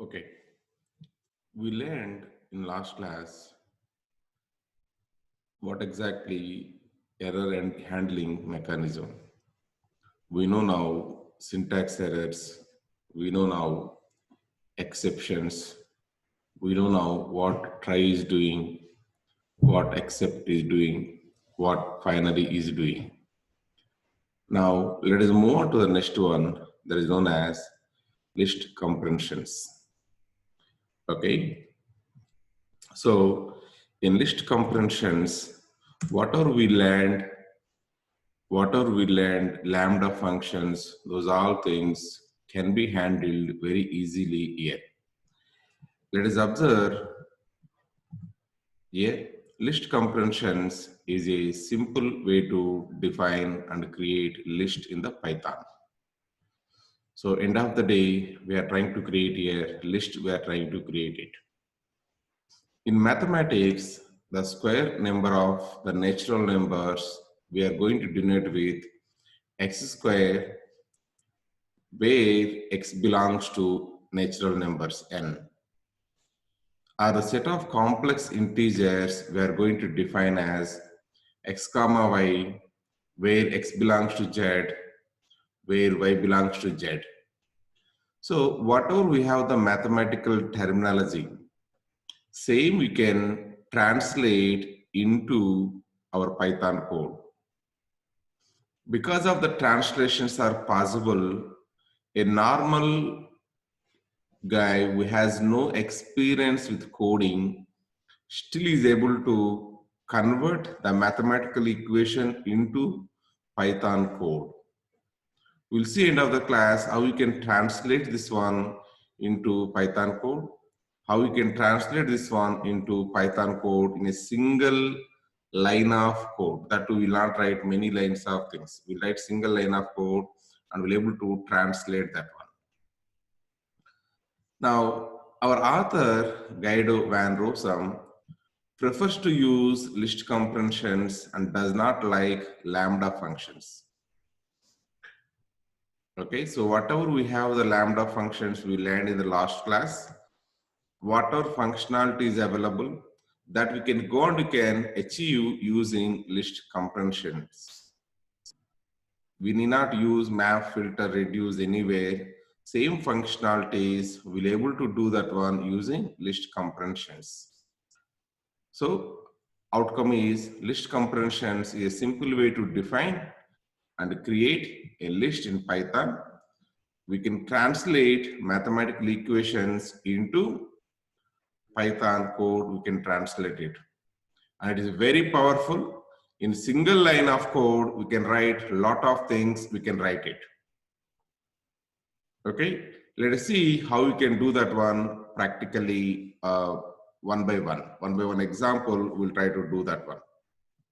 Okay, we learned in last class what exactly error and handling mechanism. We know now syntax errors, we know now exceptions, we know now what try is doing, what accept is doing, what finally is doing. Now let us move on to the next one that is known as list comprehensions. Okay, so in list comprehensions, whatever we learned lambda functions, those all things can be handled very easily here. Let us observe here, list comprehensions is a simple way to define and create list in the Python. So end of the day, we are trying to create a list, we are trying to create it. In mathematics, the square number of the natural numbers we are going to denote with x square, where x belongs to natural numbers n, are the set of complex integers we are going to define as x comma y, where x belongs to z, where y belongs to z. So whatever we have the mathematical terminology, same we can translate into our Python code. Because of the translations are possible, a normal guy who has no experience with coding still is able to convert the mathematical equation into Python code. We'll see end of the class how you can translate this one into Python code, how you can translate this one into Python code in a single line of code. That we will not write many lines of things. We'll write single line of code and we'll able to translate that one. Now, our author, Guido van Rossum, prefers to use list comprehensions and does not like lambda functions. Okay, so whatever we have the lambda functions we learned in the last class, whatever functionality is available, that we can go and we can achieve using list comprehensions. We need not use map, filter, reduce anywhere. Same functionalities, we'll able to do that one using list comprehensions. So outcome is list comprehensions is a simple way to define and create a list in Python. We can translate mathematical equations into Python code, we can translate it. And it is very powerful. In single line of code, we can write a lot of things, we can write it. Okay, let us see how we can do that one practically one by one. One by one example, we'll try to do that one.